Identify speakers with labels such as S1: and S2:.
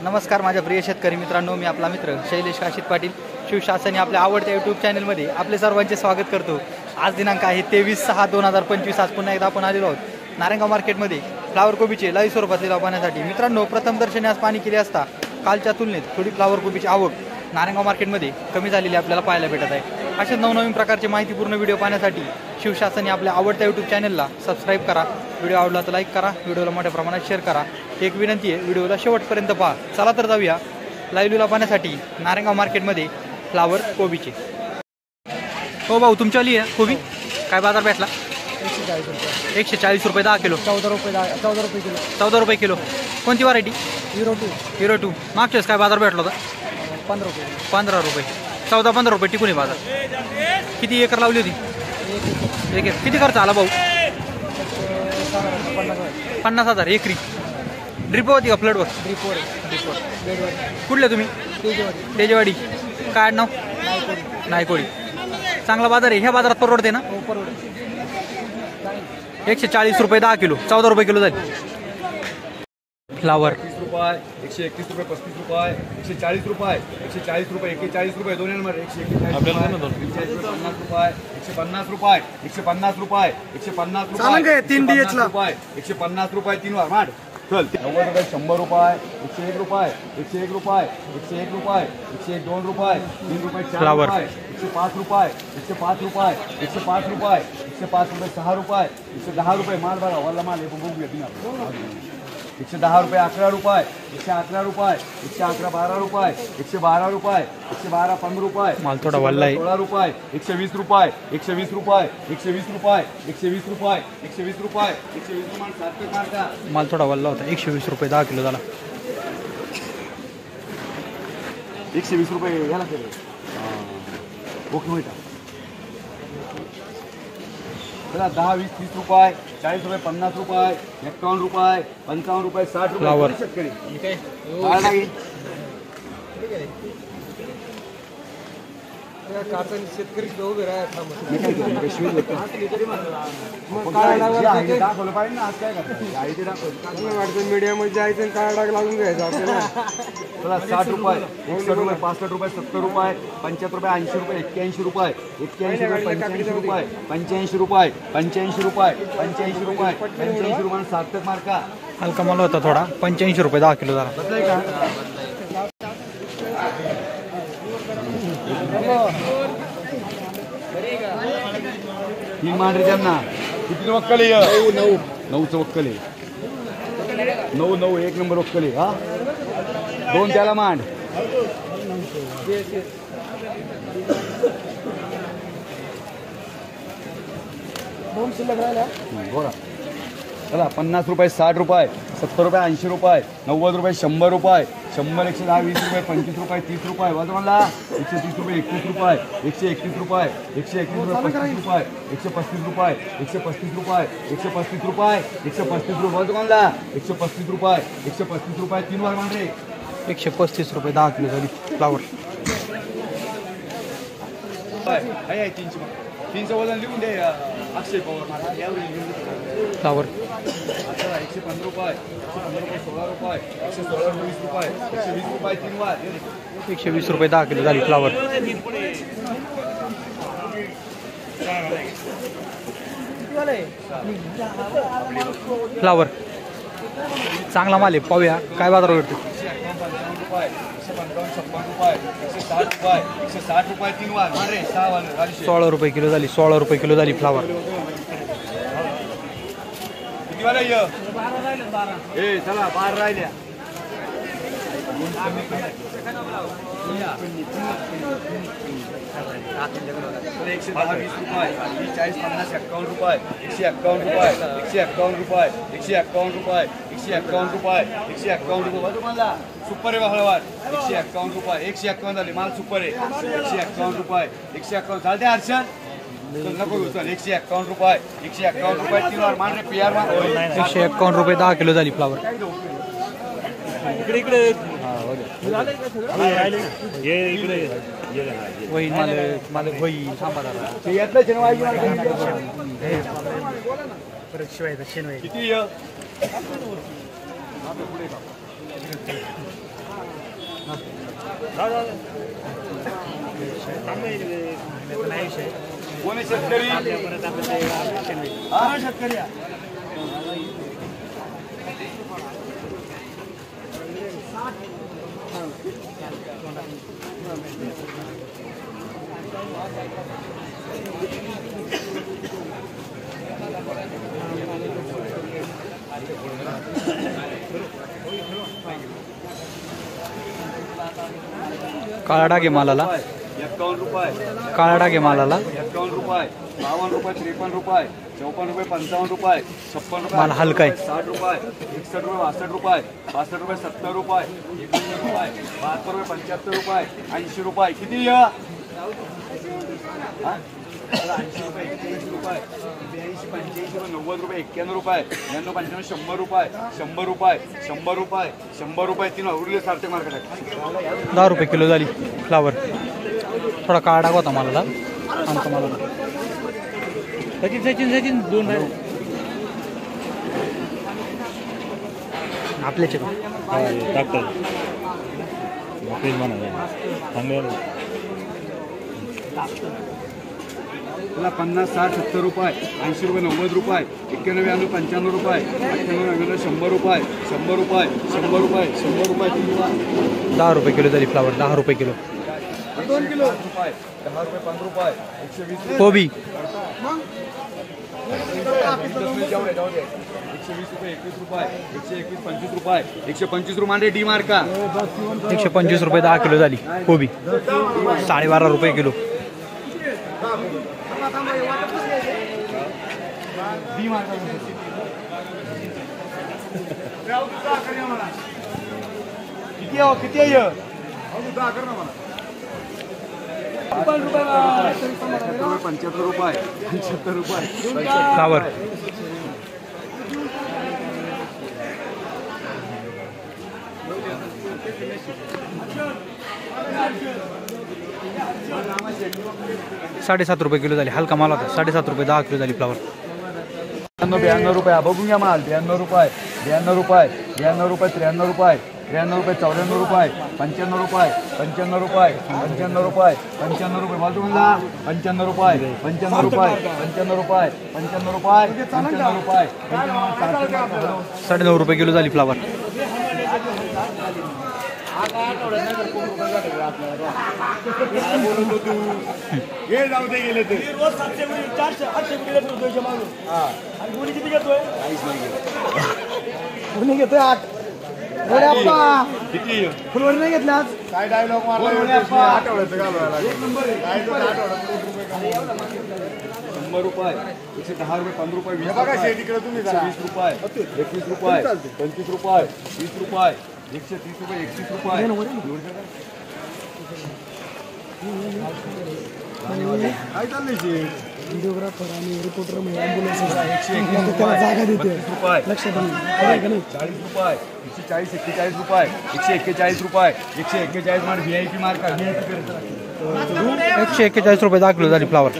S1: नमस्कार माझ्या प्रिय शेतकरी मित्रांनो, मी आपला मित्र शैलेश काशीत पाटील शिवशासन या आपल्या आवडत्या यूट्यूब चॅनलमध्ये आपले सर्वांचे स्वागत करतो। आज दिनांक आहे 23/6/2025। आज पुन्हा एकदा आपण आलेलो आहोत नारायणगाव मार्केटमध्ये फ्लावर कोबीचे लाईव्ह स्वरूपात लिलाव पाहण्यासाठी। मित्रांनो, प्रथम दर्शनी आज पाणी केले असता कालच्या तुलनेत थोडी फ्लावर कोबीची आवक नारायणगाव मार्केटमध्ये कमी झालेली आपल्याला पाहायला भेटत आहे। अशा नवनवीन प्रकारचे माहितीपूर्ण व्हिडिओ पाहण्यासाठी शिवशासन या आपल्या आवडत्या यूट्यूब चॅनलला सबस्क्राईब करा। व्हिडिओ आवडला तर लाईक करा, व्हिडिओला मोठ्या प्रमाणात शेअर करा। एक विनंती आहे, व्हिडिओला शेवटपर्यंत पहा। चला तर जाऊया लाईव्ह लिलाव पाहण्यासाठी नारायणगाव मार्केटमध्ये फ्लावर कोबीचे। हो भाऊ, तुमच्यावाली आहे कोबी, काय बाजार भेटला? 140 रुपये 10 किलो।
S2: 14 रुपये किलो।
S1: 14 रुपये किलो। कोणती व्हरायटी?
S2: हिरो 2।
S1: मागच्याच काय बाजार भेटला होता?
S2: 15 रुपये।
S1: 15 रुपये। 14-15 रुपये टिकून आहे बाजार। किती एकर लावली होती? एक एकर। किती खर्च आला भाऊ? 50,000 एकरी। ड्रिप होती का फ्लडवर?
S2: ड्रिपवर।
S1: कुठले तुम्ही? तेजवाडी। काय नाव? नायकोडी। चांगला बाजार आहे, ह्या बाजारात परवडते ना? 140 रुपये 10 किलो। 14 रुपये किलो जाईल फ्लावर।
S3: 131 रुपये 35 रुपये 140 रुपये 140 रुपये 41 रुपये दोन नंबर 141 रुपये 50 रुपये 150 रुपये 150 रुपये 150 रुपये 150 रुपये 3 वार माड चल 90 रुपये 100 रुपये 101 रुपये 101 रुपये 101 रुपये 101 2 रुपये 3 रुपये 4 रुपये 105 रुपये 105 रुपये 105 रुपये 105 रुपये 6 रुपये 110 रुपये माल बघा वाला माल हे बघू घेतील आपण 110 रुपये 11 रुपये 111 रुपये 111 12 रुपये 112 रुपये 112 15 रुपये
S1: माल थोडा वाला आहे।
S3: 16 रुपये 120 रुपये 120 रुपये 120 रुपये 120 रुपये 120 रुपये 120 रुपये सात मार्का
S1: माल थोडा वाला होता। 120 रुपये 10 किलो झाला।
S3: 120 रुपये याला केले ओके होईल चला 10 20 30 रुपये 40 रुपये 50 रुपये 51 रुपये 55 रुपये 60 रुपये शेतकरी काय लागेल
S2: शेतकरी उभे राहत मीडिया मध्ये जायचं काय डाग लागून घ्यायचं आपल्याला।
S3: 60 रुपये 61 रुपये 65 रुपये 70 रुपये 75 रुपये 80 रुपये 81 रुपये 81 रुपये 85 रुपये 85 रुपये 85 रुपये 85 रुपये सार्थक मार्का
S1: हलका माल होता थोडा। 85 रुपये 10 किलो झाला।
S3: बदलाय का तीन मांडरे त्यांना किती वक्कल आहे? 9 वक्कल आहे 9 1 नंबर वक्कल आहे हा 2 त्याला मांड बघा चला 50 रुपये 60 रुपये 70 रुपये 80 रुपये 90 रुपये 100 रुपये 100 110 20 रुपये 25 रुपये 30 रुपये वाजव मला 130 रुपये 31 रुपये 131 रुपये 131 रुपये 35 रुपये 135 रुपये 135 रुपये 135 रुपये 135 रुपये वाजव मला 135 रुपये 135 रुपये 3 वार मान रे
S1: 135 रुपये 10 किलो झाली फ्लावर।
S3: आहे 300 वजन लिहून दे अक्षय पवार
S1: फ्लावर
S3: 115 रुपये 16 रुपये 116 20 रुपये 120 रुपये 3 वार
S1: 120 रुपये 10 किलो झाली फ्लावर। फ्लावर चांगला माल आहे, पाहूया काय बाजार भेटतो।
S3: 160 रुपये 3 वार
S1: 16 रुपये किलो झाली। 16 रुपये किलो झाली फ्लावर।
S3: किती वाला ए चला 12 राहिल्या 110 20 रुपये 40 50 51 रुपये 151 रुपये 151 रुपये 151 रुपये 151 रुपये 151 रुपये बघू मला सुपर आहे हळवार 151 रुपये 151 झाले माल सुपर आहे 151 रुपये 151 चालते हर्षण नको उचल 151 रुपये 151 रुपये 3 वार मान रे पीआर मान
S1: 151 रुपये 10 किलो झाली फ्लावर।
S2: इकडे
S1: वही मला वही थांबा
S3: किती कोण आहे शेतकरी? हा शेतकरी
S1: काळा डाग आहे मालाला,
S3: 51 रुपये,
S1: काळा डाग आहे मालाला.
S3: 51 रुपये, 52 रुपये, 53 रुपये, 54 रुपये, 55 रुपये, 56 रुपये,
S1: माल हलका आहे.
S3: 60 रुपये, 61 रुपये, 62 रुपये, 62 रुपये, 70 रुपये, 71 रुपये, 72 रुपये, 75 रुपये, 80 रुपये. किती या? 80 रुपये, 81 रुपये, 82, 85 रुपये, 90 रुपये, 91 रुपये, 92, 95, 100 रुपये, 100 रुपये, 100 रुपये, 100 रुपये. तीन उरले सारखे मार्केट आहे.
S1: 10 रुपये किलो झाली फ्लावर. थोडा काळा डाग होता मालाला. आमचा माला सचिन सचिन सचिन 2 आपल्याचे
S4: डॉक्टर प्लीज म्हणा चांगलं
S3: तुला 50, 60, 70 रुपये, 80 रुपये, 90 रुपये, 91, 92, 95 रुपये, 98, 99, 100 रुपये, 100 रुपये, 100 रुपये, 100 रुपये.
S1: 10 रुपये किलो झाली फ्लावर. 10 रुपये किलो.
S3: 2 किलो रुपये, 10 रुपये, 5 रुपये, 120 रुपये.
S1: कोबी
S3: 120 रुपये, 21 रुपये, 121, 25 रुपये, 125 रुपये. डी मार्का
S1: 125 रुपये 10 किलो झाली कोबी. 12.5 रुपये किलो.
S3: डी मार्का किती आहे? किती आहे? 75 रुपये, 75 रुपये.
S1: फ्लावर ₹7.5 रुपये किलो झाली. हलका माल होता. 7.5 रुपये 10 किलो झाली फ्लावर.
S3: 92 रुपये. बघून घ्या माल. 92 रुपये, 92 रुपये, 92 रुपये, 93 रुपये, 93 रुपये, 94 रुपये, 95 रुपये, 55 रुपये, 55 रुपये, 55 रुपये. बाजू म्हणला 55 रुपये, 55 रुपये, 55 रुपये, 55 रुपये, 55 रुपये,
S1: 9.5 रुपये किलो झाली फ्लावर.
S3: हे जाऊ दे गेले ते
S2: घेतोय 8
S3: किती
S2: फुलवडी नाही घेतल्या आज.
S3: काय डायलॉग मारला? 100 रुपये, 110 रुपये, 15 रुपये, 20 रुपये, 20 रुपये, 21 रुपये, 25 रुपये, 20 रुपये, 130 रुपये, 31 रुपये. काय चाललंय?
S2: व्हिडिओग्राफर आणि रिपोर्टर ॲम्ब्युलन्स
S3: 101
S2: त्याला जागा देते.
S3: रुपये,
S2: लक्षात आलं.
S3: 40 रुपये, 140, 41 रुपये, 141 रुपये, 141 मार. VIP मार्का.
S1: 141 रुपये 10 किलो झाली फ्लावर.